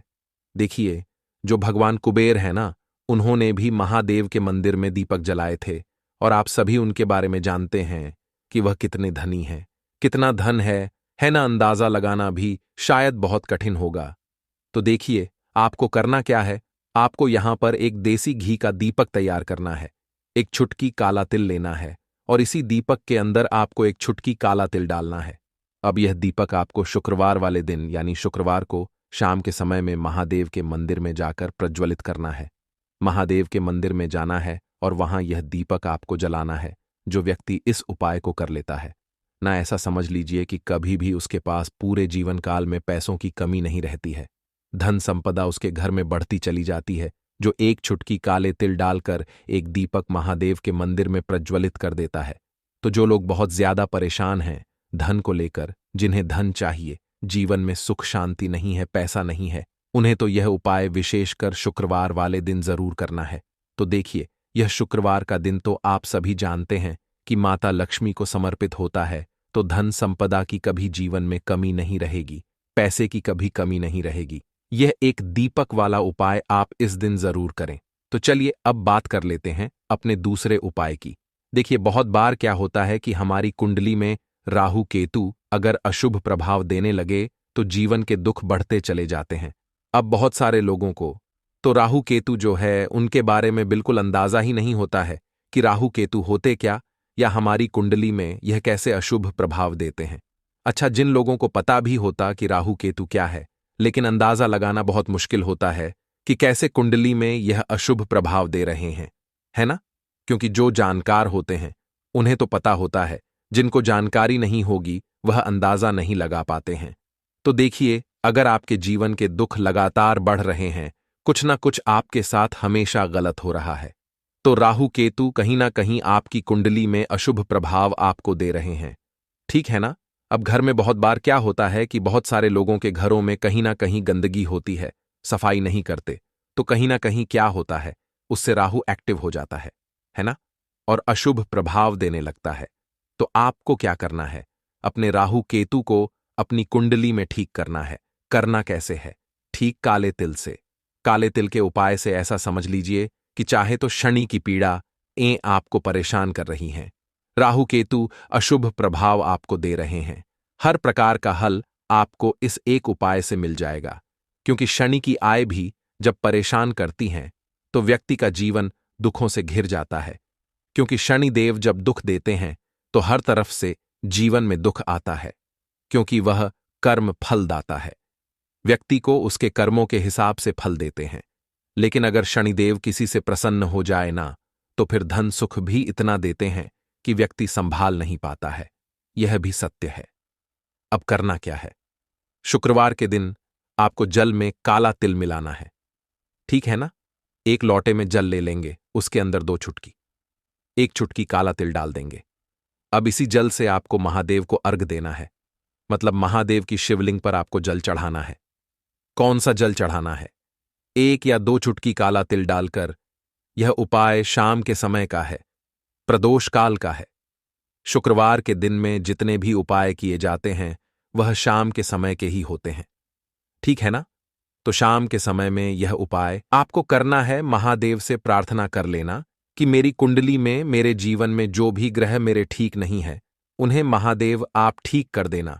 देखिए, जो भगवान कुबेर है ना, उन्होंने भी महादेव के मंदिर में दीपक जलाए थे, और आप सभी उनके बारे में जानते हैं कि वह कितने धनी हैं। कितना धन है ना, अंदाजा लगाना भी शायद बहुत कठिन होगा। तो देखिए, आपको करना क्या है, आपको यहां पर एक देसी घी का दीपक तैयार करना है, एक चुटकी काला तिल लेना है, और इसी दीपक के अंदर आपको एक चुटकी काला तिल डालना है। अब यह दीपक आपको शुक्रवार वाले दिन यानी शुक्रवार को शाम के समय में महादेव के मंदिर में जाकर प्रज्वलित करना है। महादेव के मंदिर में जाना है और वहां यह दीपक आपको जलाना है। जो व्यक्ति इस उपाय को कर लेता है ना, ऐसा समझ लीजिए कि कभी भी उसके पास पूरे जीवन काल में पैसों की कमी नहीं रहती है। धन संपदा उसके घर में बढ़ती चली जाती है। जो एक चुटकी काले तिल डालकर एक दीपक महादेव के मंदिर में प्रज्वलित कर देता है। तो जो लोग बहुत ज्यादा परेशान हैं धन को लेकर, जिन्हें धन चाहिए, जीवन में सुख शांति नहीं है, पैसा नहीं है, उन्हें तो यह उपाय विशेषकर शुक्रवार वाले दिन जरूर करना है। तो देखिए, यह शुक्रवार का दिन तो आप सभी जानते हैं कि माता लक्ष्मी को समर्पित होता है, तो धन संपदा की कभी जीवन में कमी नहीं रहेगी, पैसे की कभी कमी नहीं रहेगी। यह एक दीपक वाला उपाय आप इस दिन जरूर करें। तो चलिए अब बात कर लेते हैं अपने दूसरे उपाय की। देखिए, बहुत बार क्या होता है कि हमारी कुंडली में राहु केतु अगर अशुभ प्रभाव देने लगे तो जीवन के दुख बढ़ते चले जाते हैं। अब बहुत सारे लोगों को तो राहु केतु जो है उनके बारे में बिल्कुल अंदाजा ही नहीं होता है कि राहु केतु होते क्या, या हमारी कुंडली में यह कैसे अशुभ प्रभाव देते हैं। अच्छा, जिन लोगों को पता भी होता कि राहु केतु क्या है, लेकिन अंदाजा लगाना बहुत मुश्किल होता है कि कैसे कुंडली में यह अशुभ प्रभाव दे रहे हैं, है ना? क्योंकि जो जानकार होते हैं उन्हें तो पता होता है, जिनको जानकारी नहीं होगी वह अंदाजा नहीं लगा पाते हैं। तो देखिए, अगर आपके जीवन के दुख लगातार बढ़ रहे हैं, कुछ ना कुछ आपके साथ हमेशा गलत हो रहा है, तो राहु केतु कहीं ना कहीं आपकी कुंडली में अशुभ प्रभाव आपको दे रहे हैं। ठीक है ना? अब घर में बहुत बार क्या होता है कि बहुत सारे लोगों के घरों में कहीं ना कहीं गंदगी होती है, सफाई नहीं करते, तो कहीं ना कहीं क्या होता है, उससे राहु एक्टिव हो जाता है ना? और अशुभ प्रभाव देने लगता है। तो आपको क्या करना है? अपने राहु केतु को अपनी कुंडली में ठीक करना है। करना कैसे है? ठीक काले तिल से। काले तिल के उपाय से ऐसा समझ लीजिए कि चाहे तो शनि की पीड़ा आपको परेशान कर रही हैं, राहु केतु अशुभ प्रभाव आपको दे रहे हैं, हर प्रकार का हल आपको इस एक उपाय से मिल जाएगा। क्योंकि शनि की आय भी जब परेशान करती हैं तो व्यक्ति का जीवन दुखों से घिर जाता है। क्योंकि शनि देव जब दुख देते हैं तो हर तरफ से जीवन में दुख आता है, क्योंकि वह कर्म फलदाता है। व्यक्ति को उसके कर्मों के हिसाब से फल देते हैं। लेकिन अगर शनिदेव किसी से प्रसन्न हो जाए ना, तो फिर धन सुख भी इतना देते हैं कि व्यक्ति संभाल नहीं पाता है। यह भी सत्य है। अब करना क्या है? शुक्रवार के दिन आपको जल में काला तिल मिलाना है। ठीक है ना? एक लोटे में जल ले लेंगे, उसके अंदर 2 चुटकी, 1 चुटकी काला तिल डाल देंगे। अब इसी जल से आपको महादेव को अर्घ देना है, मतलब महादेव की शिवलिंग पर आपको जल चढ़ाना है। कौन सा जल चढ़ाना है? 1 या 2 चुटकी काला तिल डालकर। यह उपाय शाम के समय का है, प्रदोष काल का है। शुक्रवार के दिन में जितने भी उपाय किए जाते हैं वह शाम के समय के ही होते हैं। ठीक है ना? तो शाम के समय में यह उपाय आपको करना है। महादेव से प्रार्थना कर लेना कि मेरी कुंडली में, मेरे जीवन में जो भी ग्रह मेरे ठीक नहीं है, उन्हें महादेव आप ठीक कर देना।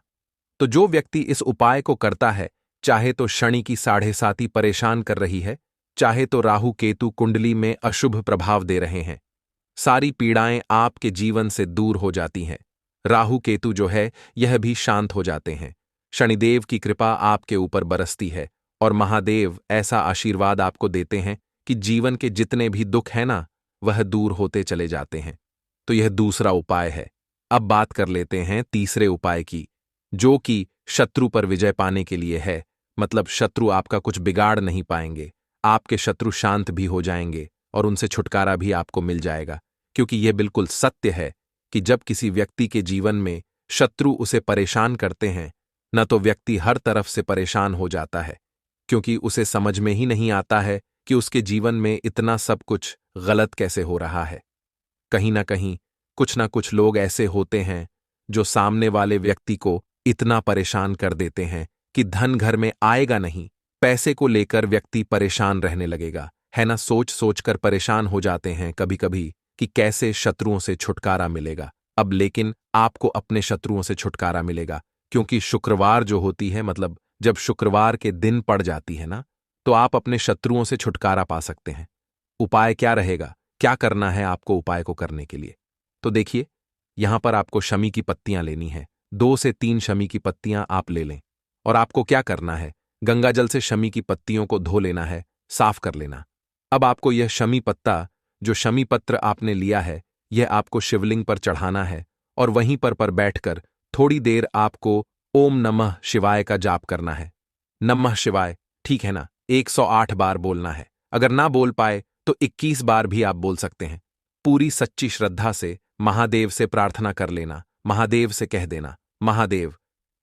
तो जो व्यक्ति इस उपाय को करता है, चाहे तो शनि की 7.5 परेशान कर रही है, चाहे तो राहु केतु कुंडली में अशुभ प्रभाव दे रहे हैं, सारी पीड़ाएं आपके जीवन से दूर हो जाती हैं। राहु केतु जो है यह भी शांत हो जाते हैं। शनिदेव की कृपा आपके ऊपर बरसती है और महादेव ऐसा आशीर्वाद आपको देते हैं कि जीवन के जितने भी दुख हैं ना, वह दूर होते चले जाते हैं। तो यह दूसरा उपाय है। अब बात कर लेते हैं तीसरे उपाय की, जो कि शत्रु पर विजय पाने के लिए है। मतलब शत्रु आपका कुछ बिगाड़ नहीं पाएंगे, आपके शत्रु शांत भी हो जाएंगे और उनसे छुटकारा भी आपको मिल जाएगा। क्योंकि यह बिल्कुल सत्य है कि जब किसी व्यक्ति के जीवन में शत्रु उसे परेशान करते हैं न, तो व्यक्ति हर तरफ से परेशान हो जाता है, क्योंकि उसे समझ में ही नहीं आता है कि उसके जीवन में इतना सब कुछ गलत कैसे हो रहा है। कहीं ना कहीं कुछ ना कुछ लोग ऐसे होते हैं जो सामने वाले व्यक्ति को इतना परेशान कर देते हैं कि धन घर में आएगा नहीं। पैसे को लेकर व्यक्ति परेशान रहने लगेगा, है ना? सोच सोचकर परेशान हो जाते हैं कभी कभी कि कैसे शत्रुओं से छुटकारा मिलेगा। अब लेकिन आपको अपने शत्रुओं से छुटकारा मिलेगा, क्योंकि शुक्रवार जो होती है, मतलब जब शुक्रवार के दिन पड़ जाती है ना, तो आप अपने शत्रुओं से छुटकारा पा सकते हैं। उपाय क्या रहेगा? क्या करना है आपको उपाय को करने के लिए? तो देखिए, यहां पर आपको शमी की पत्तियां लेनी है। 2 से 3 शमी की पत्तियां आप ले लें। और आपको क्या करना है? गंगाजल से शमी की पत्तियों को धो लेना है, साफ कर लेना। अब आपको यह शमी पत्ता, जो शमी पत्र आपने लिया है, यह आपको शिवलिंग पर चढ़ाना है और वहीं पर बैठकर थोड़ी देर आपको ओम नमः शिवाय का जाप करना है। नमः शिवाय, ठीक है ना? 108 बार बोलना है। अगर ना बोल पाए तो 21 बार भी आप बोल सकते हैं। पूरी सच्ची श्रद्धा से महादेव से प्रार्थना कर लेना। महादेव से कह देना, महादेव,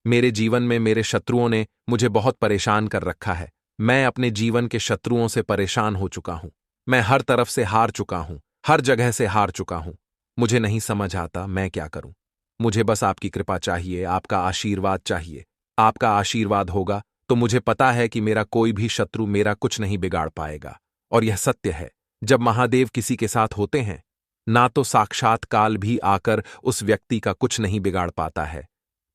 मेरे जीवन में मेरे शत्रुओं ने मुझे बहुत परेशान कर रखा है। मैं अपने जीवन के शत्रुओं से परेशान हो चुका हूं। मैं हर तरफ से हार चुका हूं, हर जगह से हार चुका हूं। मुझे नहीं समझ आता मैं क्या करूं। मुझे बस आपकी कृपा चाहिए, आपका आशीर्वाद चाहिए। आपका आशीर्वाद होगा तो मुझे पता है कि मेरा कोई भी शत्रु मेरा कुछ नहीं बिगाड़ पाएगा। और यह सत्य है, जब महादेव किसी के साथ होते हैं ना, तो साक्षात काल भी आकर उस व्यक्ति का कुछ नहीं बिगाड़ पाता है।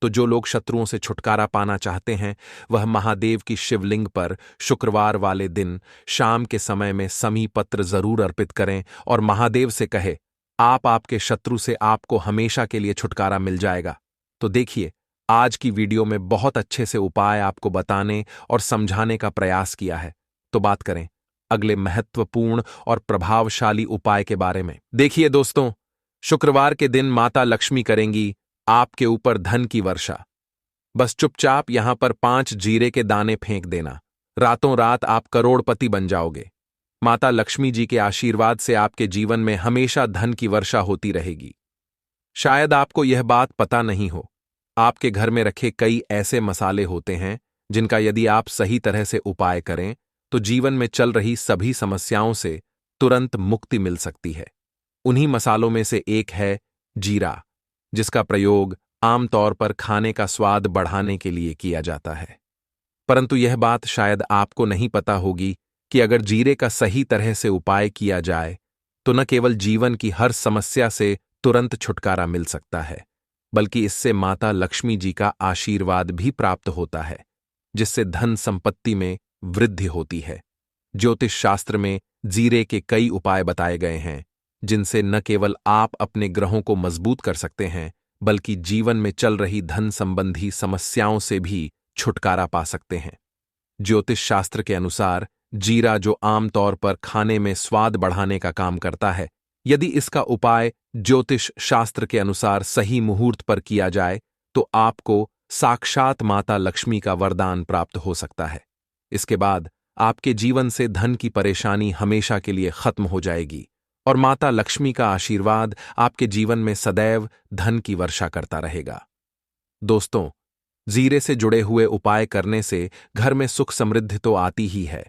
तो जो लोग शत्रुओं से छुटकारा पाना चाहते हैं, वह महादेव की शिवलिंग पर शुक्रवार वाले दिन शाम के समय में समी पत्र जरूर अर्पित करें और महादेव से कहे, आपके शत्रु से आपको हमेशा के लिए छुटकारा मिल जाएगा। तो देखिए, आज की वीडियो में बहुत अच्छे से उपाय आपको बताने और समझाने का प्रयास किया है। तो बात करें अगले महत्वपूर्ण और प्रभावशाली उपाय के बारे में। देखिए दोस्तों, शुक्रवार के दिन माता लक्ष्मी करेंगी आपके ऊपर धन की वर्षा। बस चुपचाप यहां पर 5 जीरे के दाने फेंक देना। रातों रात आप करोड़पति बन जाओगे। माता लक्ष्मी जी के आशीर्वाद से आपके जीवन में हमेशा धन की वर्षा होती रहेगी। शायद आपको यह बात पता नहीं हो, आपके घर में रखे कई ऐसे मसाले होते हैं जिनका यदि आप सही तरह से उपाय करें तो जीवन में चल रही सभी समस्याओं से तुरंत मुक्ति मिल सकती है। उन्हीं मसालों में से एक है जीरा, जिसका प्रयोग आमतौर पर खाने का स्वाद बढ़ाने के लिए किया जाता है। परंतु यह बात शायद आपको नहीं पता होगी कि अगर जीरे का सही तरह से उपाय किया जाए तो न केवल जीवन की हर समस्या से तुरंत छुटकारा मिल सकता है, बल्कि इससे माता लक्ष्मी जी का आशीर्वाद भी प्राप्त होता है, जिससे धन संपत्ति में वृद्धि होती है। ज्योतिष शास्त्र में जीरे के कई उपाय बताए गए हैं, जिनसे न केवल आप अपने ग्रहों को मजबूत कर सकते हैं, बल्कि जीवन में चल रही धन संबंधी समस्याओं से भी छुटकारा पा सकते हैं। ज्योतिष शास्त्र के अनुसार जीरा, जो आमतौर पर खाने में स्वाद बढ़ाने का काम करता है, यदि इसका उपाय ज्योतिष शास्त्र के अनुसार सही मुहूर्त पर किया जाए तो आपको साक्षात माता लक्ष्मी का वरदान प्राप्त हो सकता है। इसके बाद आपके जीवन से धन की परेशानी हमेशा के लिए खत्म हो जाएगी और माता लक्ष्मी का आशीर्वाद आपके जीवन में सदैव धन की वर्षा करता रहेगा। दोस्तों, जीरे से जुड़े हुए उपाय करने से घर में सुख समृद्धि तो आती ही है,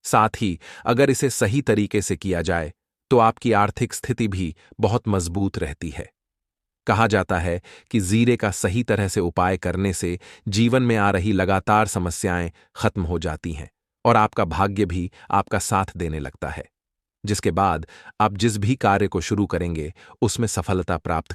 साथ ही अगर इसे सही तरीके से किया जाए तो आपकी आर्थिक स्थिति भी बहुत मजबूत रहती है। कहा जाता है कि जीरे का सही तरह से उपाय करने से जीवन में आ रही लगातार समस्याएं खत्म हो जाती हैं और आपका भाग्य भी आपका साथ देने लगता है, जिसके बाद आप जिस भी कार्य को शुरू करेंगे उसमें सफलता प्राप्त